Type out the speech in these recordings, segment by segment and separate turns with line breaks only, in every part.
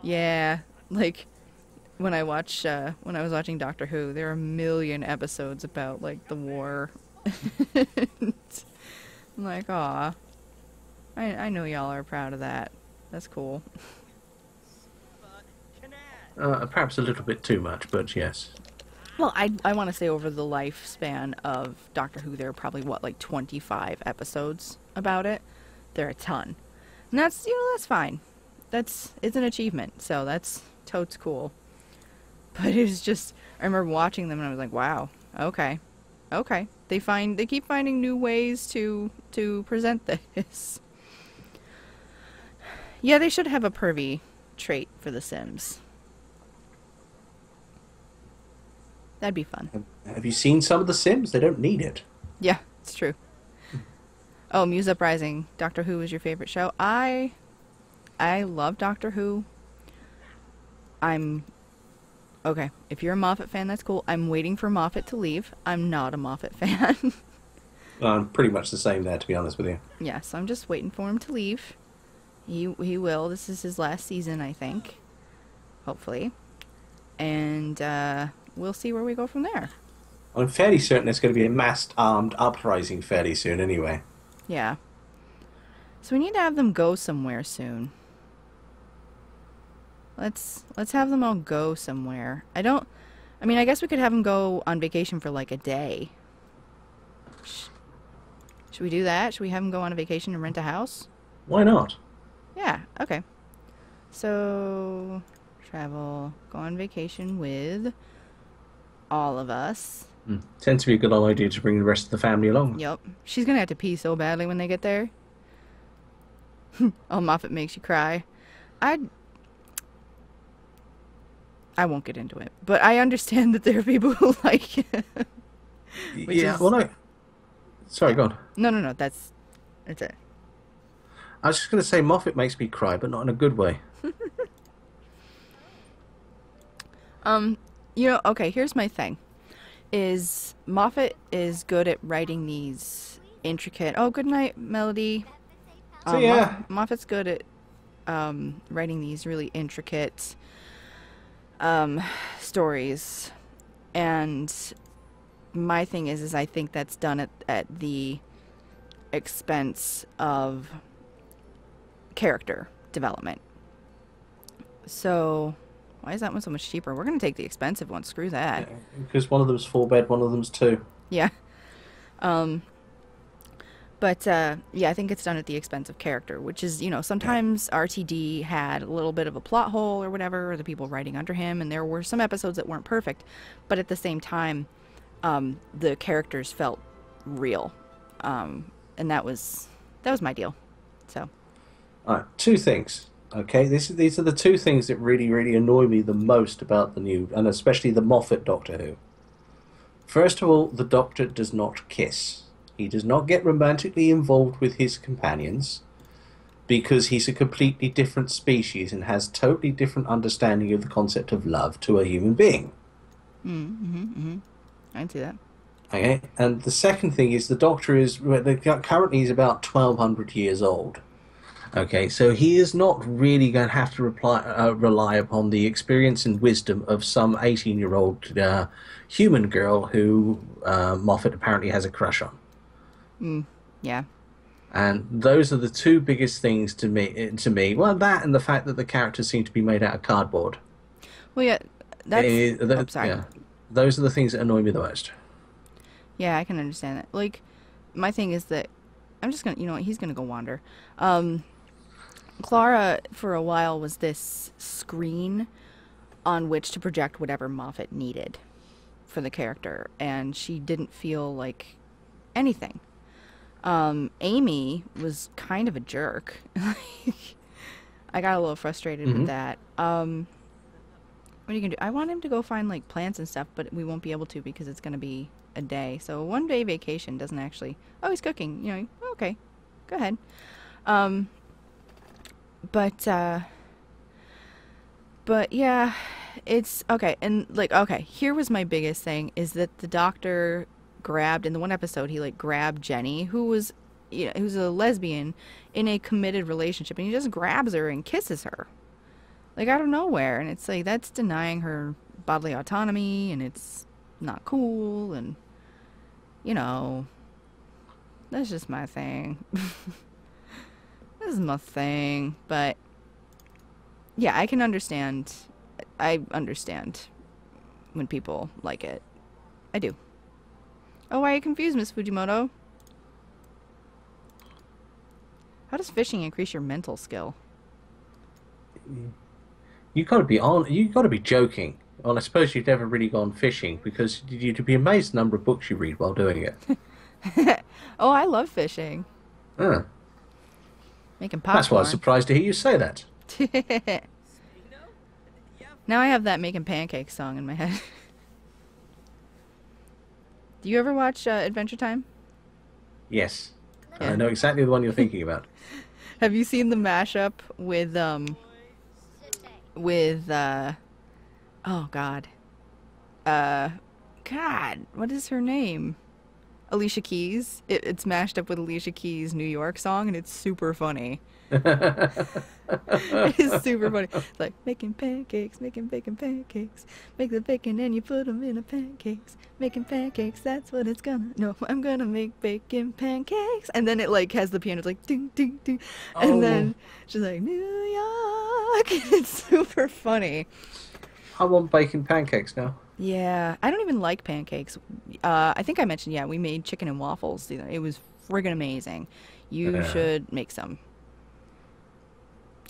Yeah, like when I was watching Doctor Who, there are a million episodes about like the war. I'm like, aw, I know y'all are proud of that. That's cool.
Perhaps a little bit too much, but yes.
Well, I want to say over the lifespan of Doctor Who, there are probably what, like 25 episodes about it. There are a ton, and that's, that's fine. It's an achievement, so that's totes cool. But it was just, I remember watching them and I was like, wow, okay, okay. They keep finding new ways to present this. Yeah, they should have a pervy trait for The Sims. That'd be fun.
Have you seen some of the Sims? They don't need it.
Yeah, it's true. Oh, Muse Uprising. Doctor Who is your favorite show? I love Doctor Who. I'm okay. If you're a Moffat fan, that's cool. I'm waiting for Moffat to leave. I'm not a Moffat fan.
I'm pretty much the same there, to be honest with you.
Yes, I'm just waiting for him to leave. He will. This is his last season, I think. Hopefully. And we'll see where we go from there.
I'm fairly certain there's going to be a massed armed uprising fairly soon anyway.
Yeah. So we need to have them go somewhere soon. Let's have them all go somewhere. I mean, I guess we could have them go on vacation for like a day. Should we do that? Should we have them go on a vacation and rent a house?
Why not?
Yeah, okay. So, travel, go on vacation with all of us.
Tends to be a good idea to bring the rest of the family along.
Yep. She's gonna have to pee so badly when they get there. Oh, Moffat makes you cry. I won't get into it, but I understand that there are people who like it.
Yeah, well, no. Sorry,
Yeah.
go on.
No. That's it.
I was just going to say Moffat makes me cry, but not in a good way.
Okay, here's my thing. Is Moffat is good at writing these intricate... Oh, good night, Melody.
So, yeah.
Moffat's good at writing these really intricate stories. And my thing is I think that's done at the expense of character development. So... Why is that one so much cheaper? We're going to take the expensive one. Screw that.
Yeah, because one of them's 4-bed, one of them's 2.
Yeah. But yeah, I think it's done at the expense of character, which is, sometimes RTD had a little bit of a plot hole or whatever, or the people writing under him, and there were some episodes that weren't perfect, but at the same time, the characters felt real. And that was my deal. So.
All right, 2 things. Okay, these are the 2 things that really, really annoy me the most about the new, and especially the Moffat Doctor Who. First of all, the Doctor does not kiss. He does not get romantically involved with his companions because he's a completely different species and has totally different understanding of the concept of love to a human being.
I can see that.
Okay, and the second thing is the Doctor is currently he's about 1,200 years old. Okay, so he is not really going to have to rely upon the experience and wisdom of some 18-year-old human girl who Moffat apparently has a crush on.
Yeah.
And those are the 2 biggest things to me. Well, that and the fact that the characters seem to be made out of cardboard.
Well, yeah, that's... sorry.
Yeah, those are the things that annoy me the most.
Yeah, I can understand that. Like, my thing is that I'm just going to, he's going to go wander. Clara, for a while, was this screen on which to project whatever Moffat needed for the character, and she didn't feel like anything. Amy was kind of a jerk. I got a little frustrated with that. What are you gonna do? I want him to go find like plants and stuff, but we won't be able to because it's gonna be a day. So a 1-day vacation doesn't actually... Oh, he's cooking. Okay, go ahead. But yeah, it's okay. And okay, here was my biggest thing is that the Doctor grabbed, in the one episode, he grabbed Jenny, who was, who's a lesbian in a committed relationship, and he just grabs her and kisses her. like out of nowhere, and it's like that's denying her bodily autonomy, and it's not cool, and you know, that's just my thing. This is my thing, but yeah, I can understand. I understand when people like it. I do. Oh, why are you confused, Miss Fujimoto? How does fishing increase your mental skill?
You got to be on. You got to be joking. Well, I suppose you've never really gone fishing because you'd be amazed the number of books you read while doing it.
Oh, I love fishing.
Ah,
Making
that's why I was
popcorn.
surprised to hear you say that.
Now I have that making pancakes song in my head. Do you ever watch Adventure Time?
Yes, I
Yeah.
know exactly the one you're thinking about.
Have you seen the mashup with oh God. God, what is her name? Alicia Keys. It's mashed up with Alicia Keys' New York song, and it's super funny. It's super funny. It's like making pancakes, making bacon pancakes. Make the bacon and you put them in a pancakes. Making pancakes, that's what it's gonna. No, I'm gonna make bacon pancakes. And then it like has the piano, it's like ding ding ding. And
Oh,
then she's like New York. It's super funny.
I want bacon pancakes now.
Yeah, I don't even like pancakes. I think I mentioned, yeah, we made chicken and waffles. It was friggin' amazing. You
Uh,
should make some.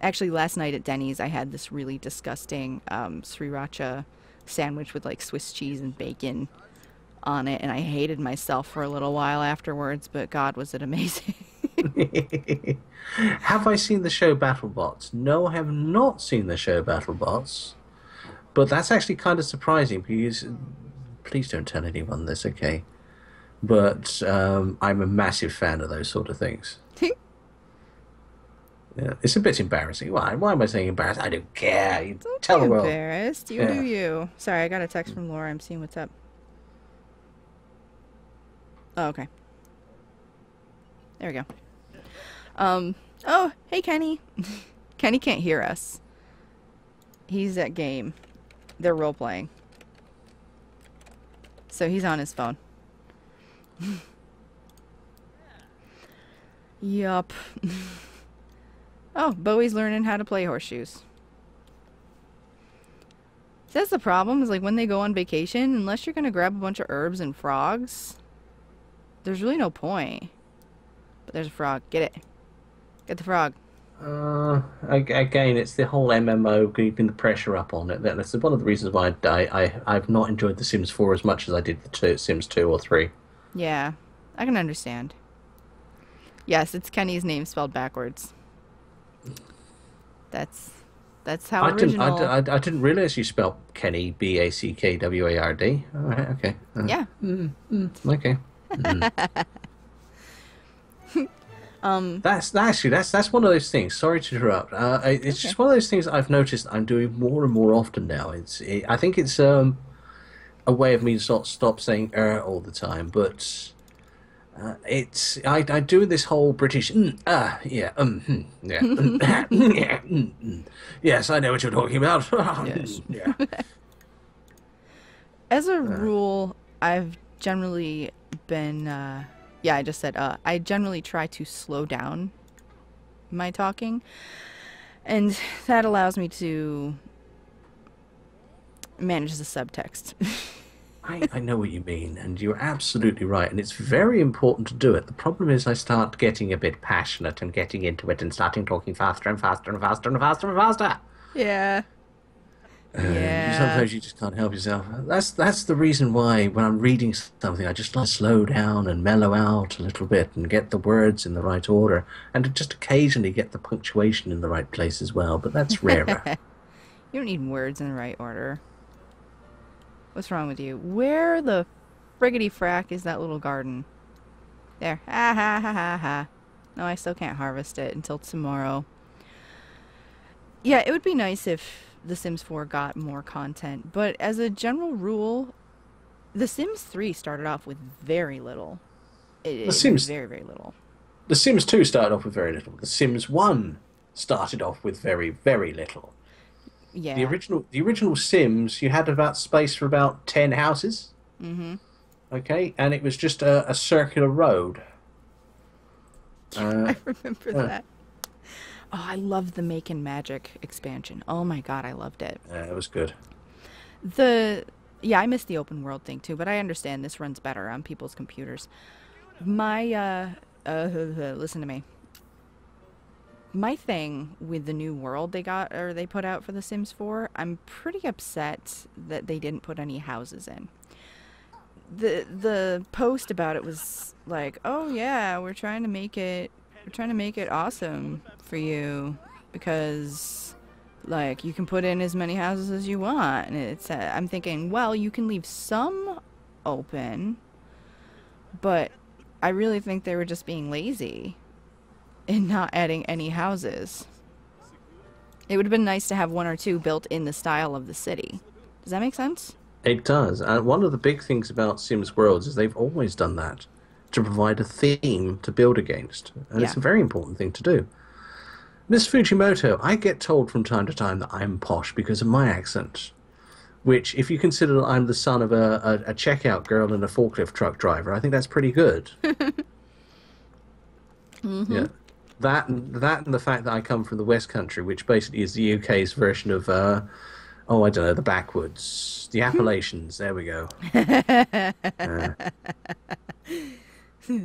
Actually, last night at Denny's, I had this really disgusting sriracha sandwich with like Swiss cheese and bacon on it, and I hated myself for a little while afterwards, but God, was it amazing.
have I seen the show BattleBots? No, I have not seen the show BattleBots. But that's actually kind of surprising because please don't tell anyone this, okay? But I'm a massive fan of those sort of things. Yeah, it's a bit embarrassing. Why am I saying embarrassed? I don't care. You
Don't be
tell the world.
embarrassed. You do
Yeah.
you. Sorry, I got a text from Laura. I'm seeing what's up. Oh, okay. There we go. Oh, hey, Kenny. Kenny can't hear us. He's at game. They're role playing. So he's on his phone. Yup. Oh, Bowie's learning how to play horseshoes. That's the problem, is like when they go on vacation, unless you're gonna grab a bunch of herbs and frogs, there's really no point. But there's a frog. Get it. Get the frog.
Again, it's the whole MMO keeping the pressure up on it. That's one of the reasons why I've not enjoyed The Sims 4 as much as I did the Sims 2 or 3.
Yeah, I can understand. Yes, it's Kenny's name spelled backwards. That's that's how original.
I didn't realize you spelled Kenny Backward. All right, okay,
Yeah.
okay. That's one of those things. Sorry to interrupt. It's
Okay.
just one of those things I've noticed I'm doing more and more often now. I think it's a way of me to stop saying all the time, but I do this whole British yeah yeah yeah yes, I know what you're talking about.
Yes.
Yeah.
As a
Uh,
rule, I've generally been, yeah, I just said, I generally try to slow down my talking, and that allows me to manage the subtext.
I know what you mean, and you're absolutely right, and it's very important to do it. The problem is I start getting a bit passionate and getting into it and starting talking faster and faster and faster and faster and faster.
Yeah. Yeah.
Sometimes you just can't help yourself. That's the reason why when I'm reading something, I just like to slow down and mellow out a little bit and get the words in the right order, and to just occasionally get the punctuation in the right place as well. But that's rarer.
You don't need words in the right order. What's wrong with you? Where the friggity frack is that little garden? There. Ha ha ha ha ha. No, I still can't harvest it until tomorrow. Yeah, it would be nice if The Sims 4 got more content, but as a general rule, The Sims 3 started off with very little.
The
It
Sims
very, very little.
The Sims 2 started off with very little. The Sims 1 started off with very, very little.
Yeah.
The original Sims, you had about space for about 10 houses.
Mm-hmm.
Okay, and it was just a circular road. Uh,
I remember
uh,
that. Oh, I love the Make and Magic expansion. Oh my god, I loved it.
it was good.
The Yeah, I miss the open world thing too, but I understand this runs better on people's computers. My listen to me. My thing with the new world they put out for The Sims 4, I'm pretty upset that they didn't put any houses in. The post about it was like, "Oh yeah, we're trying to make it awesome for you because like you can put in as many houses as you want." And I'm thinking, "Well, you can leave some open, but I really think they were just being lazy in not adding any houses. It would have been nice to have one or two built in the style of the city." Does that make sense?
It does. And one of the big things about Sims Worlds is they've always done that to provide a theme to build against. And
Yeah.
it's a very important thing to do. Miss Fujimoto, I get told from time to time that I'm posh because of my accent. Which, if you consider that I'm the son of a checkout girl and a forklift truck driver, I think that's pretty good.
Mm-hmm.
Yeah. That and the fact that I come from the West Country, which basically is the UK's version of, oh, I don't know, the backwoods. The Appalachians, there we go. Uh, uh.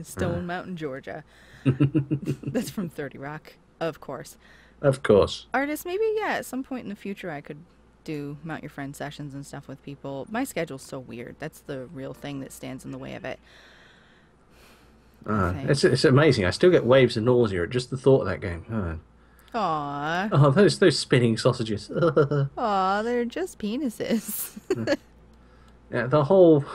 Stone Mountain, Georgia. That's from 30 Rock, of course.
Of course.
Artists, maybe, yeah, at some point in the future I could do Mount Your Friend sessions and stuff with people. My schedule's so weird. That's the real thing that stands in the way of it, I think.
It's amazing. I still get waves of nausea at just the thought of that game.
Aw.
Oh, those spinning sausages.
Aw, they're just penises.
Yeah, the whole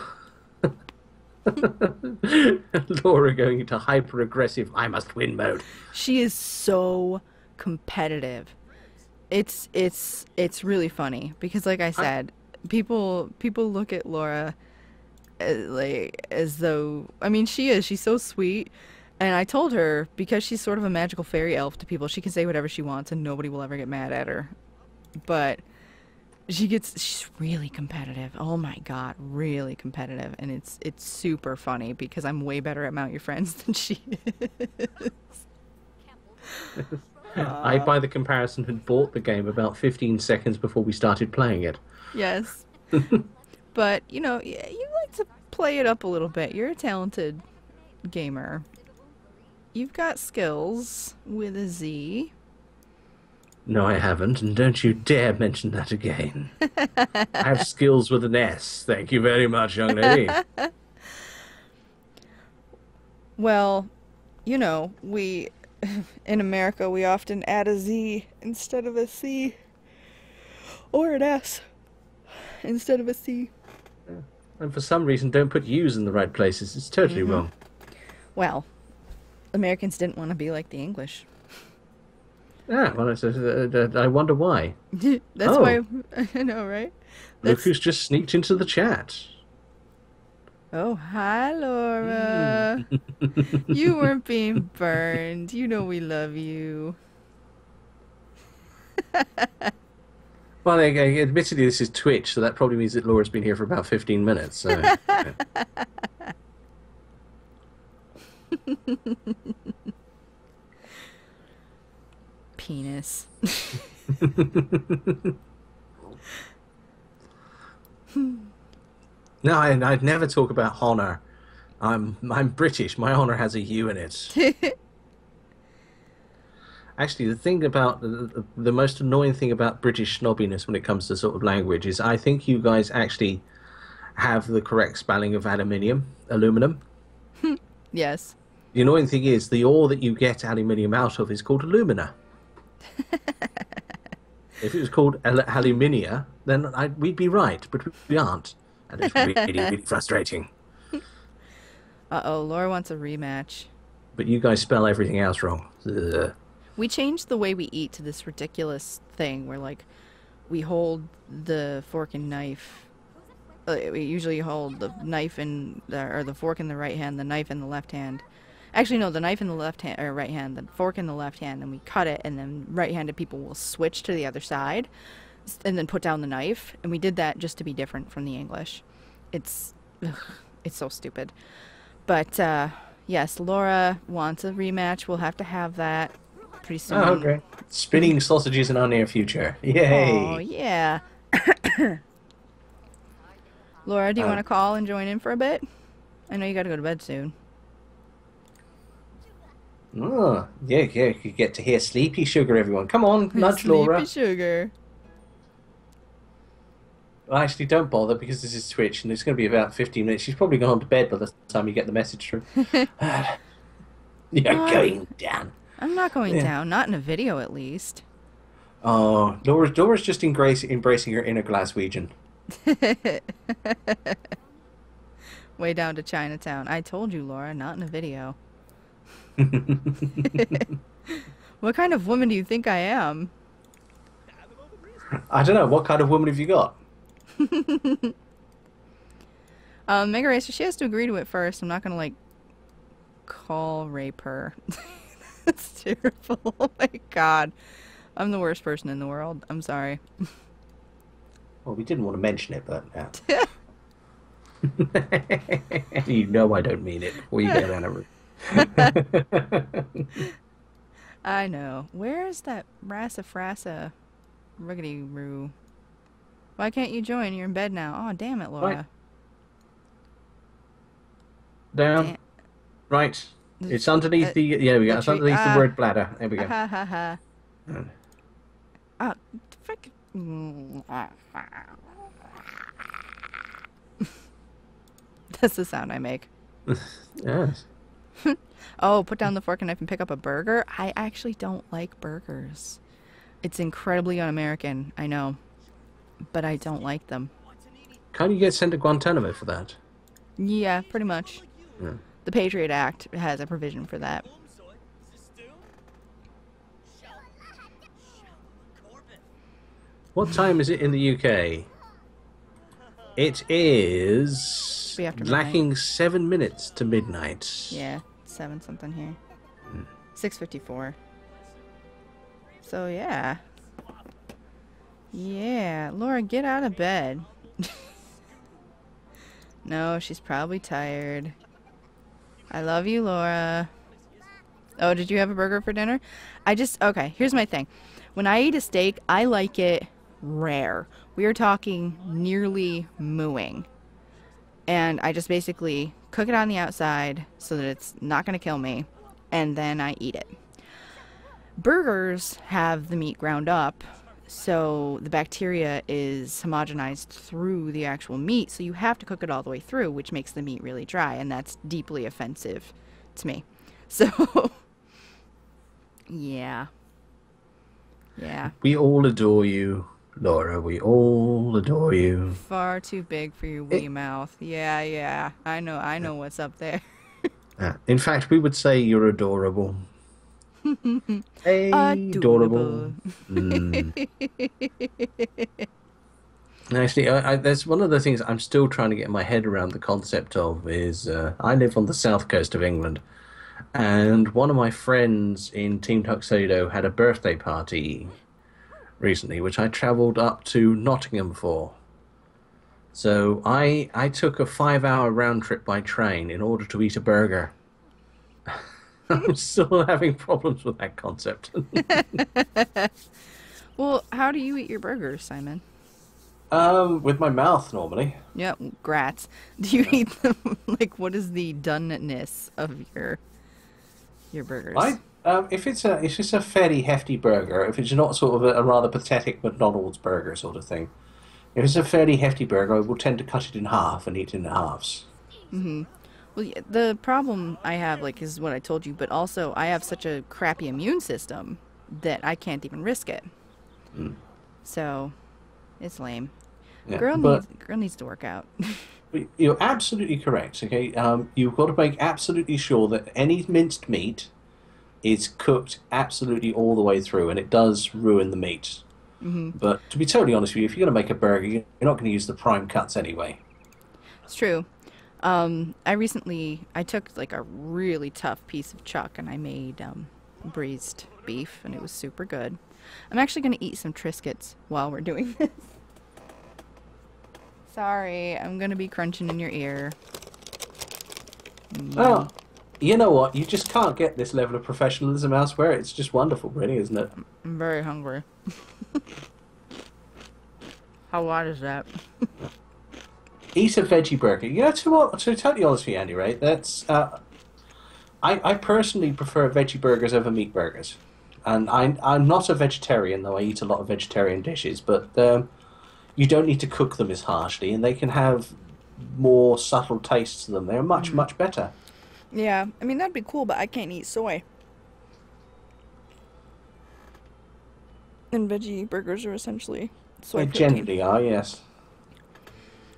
Laura going into hyper aggressive I must win mode.
She is so competitive. It's really funny because like I said, people look at Laura like as though, I mean, she's so sweet, and I told her because she's sort of a magical fairy elf to people, she can say whatever she wants and nobody will ever get mad at her. But she's really competitive. Oh my god, really competitive, and it's super funny because I'm way better at Mount Your Friends than she is.
I, by the comparison, had bought the game about 15 seconds before we started playing it.
Yes. But, you like to play it up a little bit. You're a talented gamer. You've got skills with a Z.
No, I haven't, and don't you dare mention that again. I have skills with an S. Thank you very much, young lady.
Well, we in America we often add a Z instead of a C, or an S instead of a C.
And for some reason, don't put U's in the right places. It's totally wrong.
Well, Americans didn't want to be like the English.
Yeah, well, I wonder why.
That's why I know, right?
Look who's just sneaked into the chat.
Oh, hi, Laura. You weren't being burned. You know we love you.
Well, admittedly, this is Twitch, so that probably means that Laura's been here for about 15 minutes. So, yeah.
Penis.
No, I'd never talk about honor. I'm British. My honor has a U in it. Actually, the thing about the most annoying thing about British snobbiness when it comes to sort of language is I think you guys actually have the correct spelling of aluminum.
Yes.
The annoying thing is the ore that you get aluminium out of is called alumina. If it was called aluminia, then we'd be right, but we aren't. And it's really, really frustrating.
Uh-oh, Laura wants a rematch.
But you guys spell everything else wrong. Ugh.
We changed the way we eat to this ridiculous thing where, like, we hold the fork and knife. We usually hold the knife or the fork in the right hand, the knife in the left hand. Actually, no, the knife in the left hand, or right hand, the fork in the left hand, and we cut it, and then right-handed people will switch to the other side. and then put down the knife. And we did that just to be different from the English. It's so stupid. But yes, Laura wants a rematch. We'll have to have that pretty soon.
Oh, okay. Spinning sausages in our near future.
Oh,
Yay!
yeah. Laura, do you want to call and join in for a bit? I know you got to go to bed soon.
Oh, yeah, you get to hear Sleepy Sugar, everyone. Come on, nudge Laura.
Sleepy Sugar.
Well, actually, don't bother because this is Twitch and it's going to be about 15 minutes. She's probably gone to bed by the time you get the message through. You're going down.
I'm not going down. Not in a video, at least.
Oh, Laura's just embracing her inner Glaswegian.
Way down to Chinatown. I told you, Laura, not in a video. What kind of woman do you think I am?
I don't know. What kind of woman have you got?
Mega Racer, she has to agree to it first. I'm not gonna, like, call rape her. That's terrible. Oh my god. I'm the worst person in the world. I'm sorry.
Well, we didn't want to mention it, but yeah. You know I don't mean it before you get out of it.
I know. Where's that Rassafrassa Ruggedy Roo? Why can't you join? You're in bed now. Oh, damn it, Laura.
Right. Down. Right. It's underneath the... Yeah, we go. It's underneath the word bladder. There we go.
Ha ha ha. Frick. That's the sound I make.
Yes.
Oh, put down the fork and knife and pick up a burger? I actually don't like burgers. It's incredibly un-American, I know. But I don't like them.
Can't you get sent to Guantanamo for that?
Yeah, pretty much.
Yeah.
The Patriot Act has a provision for that.
What time is it in the UK? It is lacking 7 minutes to midnight.
Yeah, 7 something here. 6:54. So yeah. Yeah, Laura, get out of bed. No, she's probably tired. I love you, Laura. Oh, did you have a burger for dinner? Okay, here's my thing. When I eat a steak, I like it rare. We are talking nearly mooing. And I just basically cook it on the outside so that it's not going to kill me. And then I eat it. Burgers have the meat ground up, so the bacteria is homogenized through the actual meat, so you have to cook it all the way through, which makes the meat really dry, and that's deeply offensive to me. So, yeah. Yeah.
We all adore you, Laura. We all adore you.
Far too big for your wee mouth. Yeah. I know what's up there.
In fact, we would say you're adorable. Adorable. Actually, there's one of the things I'm still trying to get my head around the concept of is I live on the south coast of England, and one of my friends in Team Tuxedo had a birthday party recently, which I travelled up to Nottingham for. So I took a 5-hour round trip by train in order to eat a burger. I'm still having problems with that concept.
Well, how do you eat your burgers, Simon?
With my mouth normally.
Yeah, grats. Do you eat them like what is the doneness of your burgers?
If it's just a fairly hefty burger, if it's not sort of a rather pathetic McDonald's burger sort of thing, if it's a fairly hefty burger, I will tend to cut it in half and eat it in halves.
Mm-hmm. Well, yeah, the problem I have, like, is what I told you, but also I have such a crappy immune system that I can't even risk it. So, it's lame.
Yeah,
Girl needs to work out.
You're absolutely correct, okay? You've got to make absolutely sure that any minced meat is cooked absolutely all the way through, and it does ruin the meat. Mm-hmm. But to be totally honest with you, if you're going to make a burger, you're not going to use the prime cuts anyway.
It's true. I took like a really tough piece of chuck and I made braised beef, and it was super good. I'm actually going to eat some Triscuits while we're doing this. Sorry, I'm going to be crunching in your ear.
Oh, you know what? You just can't get this level of professionalism elsewhere. It's just wonderful, really, isn't it?
I'm very hungry. How loud is that?
Eat a veggie burger. You know, to tell you honestly, Andy, right? That's I personally prefer veggie burgers over meat burgers, and I'm not a vegetarian, though I eat a lot of vegetarian dishes. But you don't need to cook them as harshly, and they can have more subtle tastes to them. They're much better.
Yeah, I mean, that'd be cool, but I can't eat soy. And veggie burgers are essentially soy
They
protein.
generally are, yes.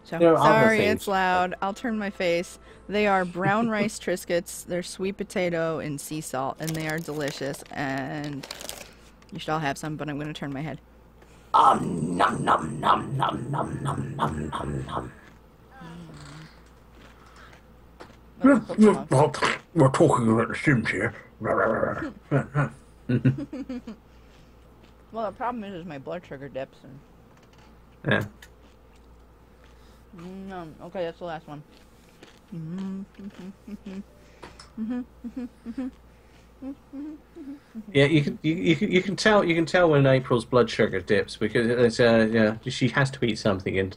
So,
There are other
sorry,
things.
it's loud. I'll turn my face. They are brown rice Triscuits. They're sweet potato and sea salt, and they are delicious. And you should all have some, but I'm going to turn my head.
Nom nom nom nom nom nom nom nom nom. We're talking about the Sims here.
Well, the problem is my blood sugar dips. And...
Yeah.
Okay, that's the last one.
Yeah, you can tell when April's blood sugar dips because it's yeah, she has to eat something, and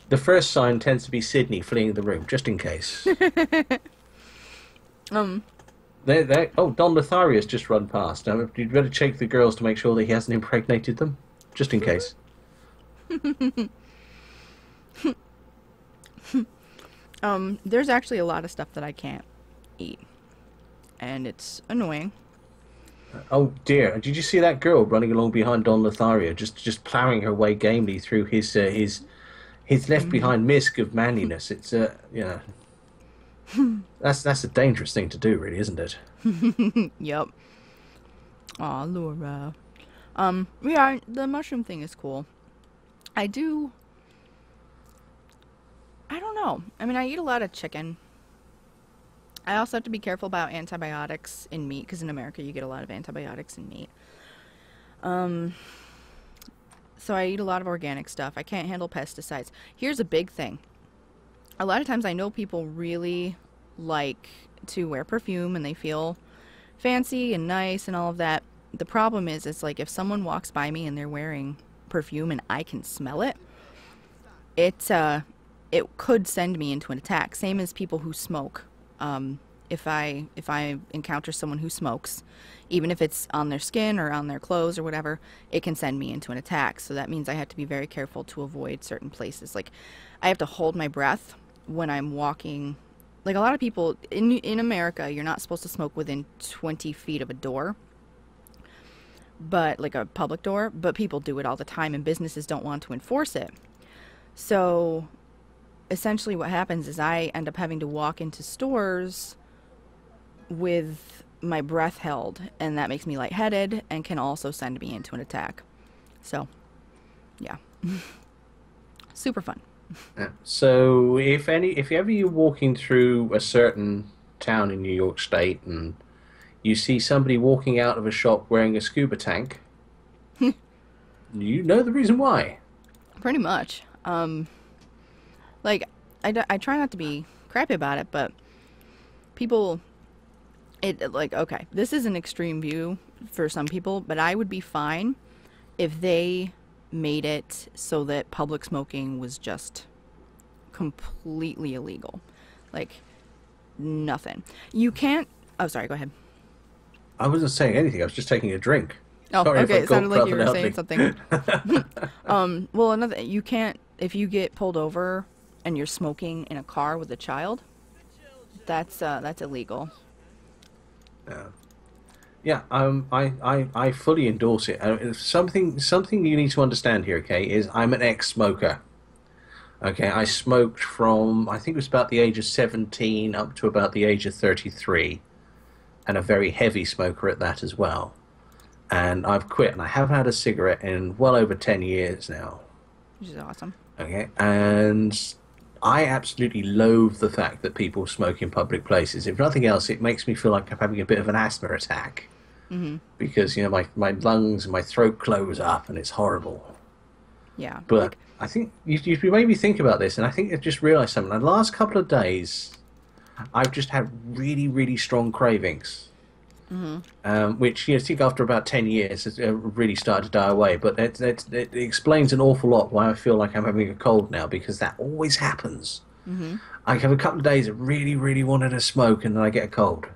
the first sign tends to be Sydney fleeing the room just in case. Don Lotharius just run past. Now you'd better check the girls to make sure that he hasn't impregnated them, just in case.
There's actually a lot of stuff that I can't eat, and it's annoying.
Oh dear! Did you see that girl running along behind Don Lothario, just ploughing her way gamely through his left behind misc of manliness? It's yeah, that's a dangerous thing to do, really, isn't it?
Yep. Aw, Laura. Yeah, the mushroom thing is cool. I don't know. I mean, I eat a lot of chicken. I also have to be careful about antibiotics in meat, because in America you get a lot of antibiotics in meat. So I eat a lot of organic stuff. I can't handle pesticides. Here's a big thing. A lot of times I know people really like to wear perfume and they feel fancy and nice and all of that. The problem is, it's like if someone walks by me and they're wearing perfume and I can smell it, it could send me into an attack. Same as people who smoke. If I encounter someone who smokes, even if it's on their skin or on their clothes or whatever, it can send me into an attack. So that means I have to be very careful to avoid certain places. Like, I have to hold my breath when I'm walking. Like, a lot of people in America, you're not supposed to smoke within 20 feet of a door, but like a public door, but people do it all the time and businesses don't want to enforce it. So essentially what happens is I end up having to walk into stores with my breath held, and that makes me lightheaded and can also send me into an attack. So, yeah. Super fun.
So if ever you're walking through a certain town in New York State and you see somebody walking out of a shop wearing a scuba tank, you know the reason why. Pretty
much. Like, I try not to be crappy about it, but people, like, okay, this is an extreme view for some people, but I would be fine if they made it so that public smoking was just completely illegal. Like, nothing. You can't... Oh, sorry, go ahead.
I wasn't saying anything. I was just taking a drink.
Oh,
Sorry
okay. It sounded like you were
loudly.
saying something. Well, another... You can't... If you get pulled over and you're smoking in a car with a child, that's illegal.
Yeah, I fully endorse it. Something you need to understand here, okay, is I'm an ex-smoker. Okay, I smoked from, I think it was about the age of 17 up to about the age of 33, and a very heavy smoker at that as well. And I've quit, and I haven't had a cigarette in well over 10 years now.
Which is awesome.
Okay, and I absolutely loathe the fact that people smoke in public places. If nothing else, it makes me feel like I'm having a bit of an asthma attack.
Mm-hmm.
because my lungs and my throat close up and it's horrible.
Yeah.
But
Like,
I think you made me think about this, and I think I've just realised something. The last couple of days, I've just had really, really strong cravings.
mm-hmm.
Which I think after about 10 years has really started to die away. But it explains an awful lot why I feel like I'm having a cold now, because that always happens.
Mm-hmm.
I have a couple of days that really, really wanted to smoke, and then I get a cold.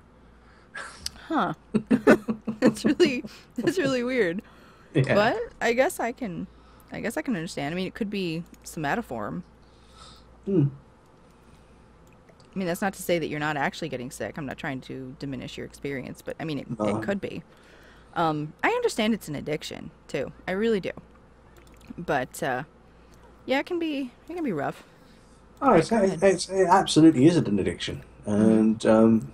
Huh. That's really weird.
Yeah.
But I guess I can understand. I mean, it could be somatoform.
Hmm.
I mean, that's not to say that you're not actually getting sick. I'm not trying to diminish your experience, but I mean, it could be. I understand it's an addiction too. I really do. But yeah, it can be rough.
Oh,
All right, go ahead.
it absolutely is an addiction,
Mm-hmm.
and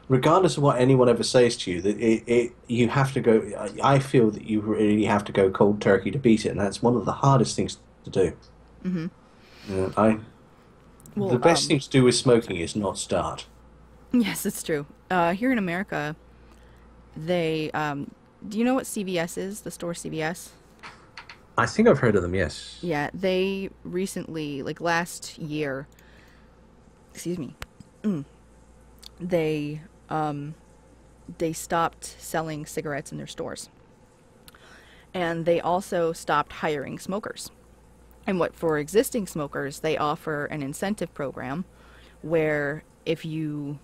regardless of what anyone ever says to you, that you have to go. I feel that you really have to go cold turkey to beat it, and that's one of the hardest things to do.
Mm-hmm.
I The
Well,
best thing to do with
oh,
smoking
sorry.
is not start.
Yes, it's true. Here in America, they do you know what CVS is? The store CVS?
I think I've heard of them. Yes.
Yeah, they recently, like last year, excuse me, they they stopped selling cigarettes in their stores. And they also stopped hiring smokers. And what for existing smokers, they offer an incentive program where if you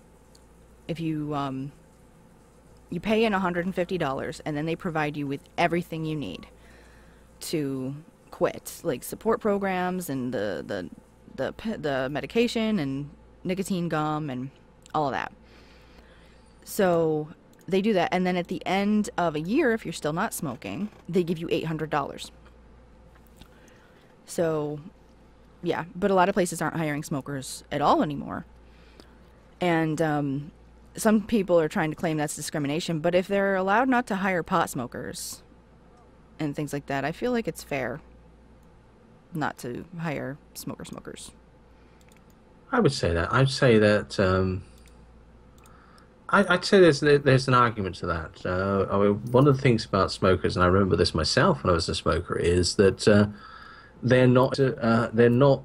you pay in $150 and then they provide you with everything you need to quit, like support programs and the medication and nicotine gum and all of that. So they do that, and then at the end of a year, if you're still not smoking, they give you $800. So yeah, but a lot of places aren't hiring smokers at all anymore, and some people are trying to claim that's discrimination. But if they're allowed not to hire pot smokers and things like that, I feel like it's fair not to hire smokers.
I would say that. I'd say that. I'd say there's an argument to that. I mean, one of the things about smokers, and I remember this myself when I was a smoker, is that they're not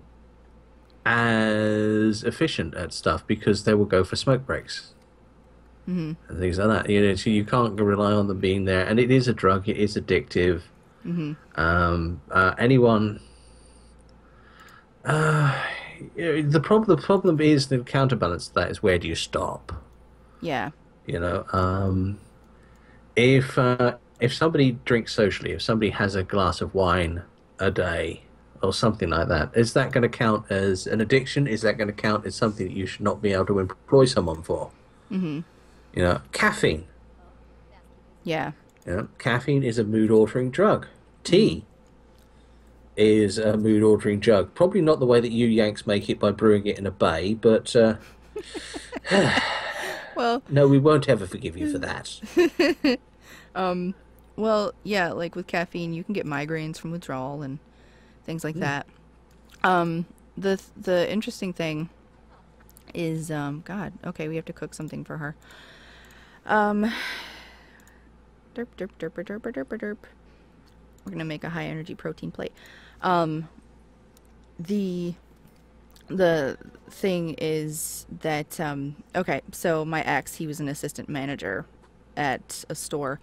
as efficient at stuff because they will go for smoke breaks
Mm-hmm.
and things like that. So you can't rely on them being there, and it is a drug. It is addictive.
Mm-hmm.
Anyone. Uh, the problem is the counterbalance to that is where do you stop?
Yeah.
You know, if somebody drinks socially, if somebody has a glass of wine a day or something like that, is that going to count as an addiction? Is that going to count as something that you should not be able to employ someone for?
Mm-hmm.
Caffeine.
Yeah.
Caffeine is a mood-altering drug.
Mm-hmm.
Tea is a mood-altering drug. Probably not the way that you Yanks make it by brewing it in a bay, but
Well,
no, we won't ever forgive you for that.
um, well, yeah, like with caffeine, you can get migraines from withdrawal and things like
Mm.
that. Um, the interesting thing is, God, okay, we have to cook something for her. Um, derp derp derp derp derp derp derp. We're gonna make a high energy protein plate. Um, the the thing is that okay, so my ex, he was an assistant manager at a store,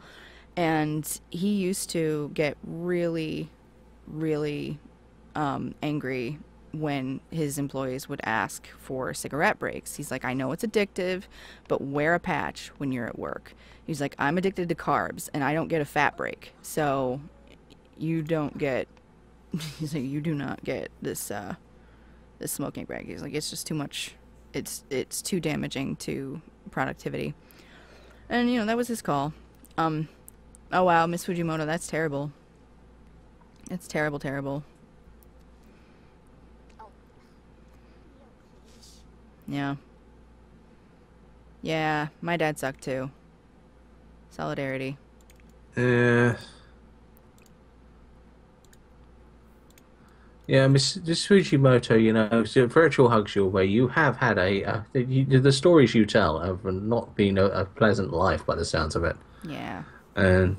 and he used to get really, really angry when his employees would ask for cigarette breaks. He's like, I know it's addictive, but wear a patch when you're at work. He's like, I'm addicted to carbs and I don't get a fat break, so you don't get he's like, you do not get this smoking break. He's like, it's just too much. It's too damaging to productivity. And that was his call. Oh wow, Miss Fujimoto, that's terrible. It's terrible, terrible. Yeah. Yeah, my dad sucked too. Solidarity.
Uh, Yeah, Miss Fujimoto, so virtual hugs your way. You have had the stories you tell have not been a pleasant life by the sounds of it.
Yeah.
And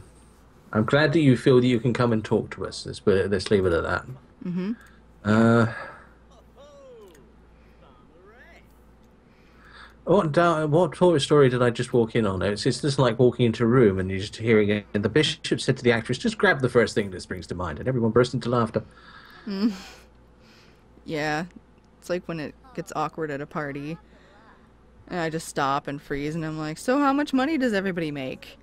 I'm glad that you feel that you can come and talk to us. Let's leave it at that.
Mm-hmm.
Uh, what Horror story did I just walk in on? It's just like walking into a room and you're just hearing it. And the bishop said to the actress, "Just grab the first thing that springs to mind," and everyone burst into laughter.
Mm. Yeah. It's like when it gets awkward at a party. And I just stop and freeze and I'm like, so how much money does everybody make?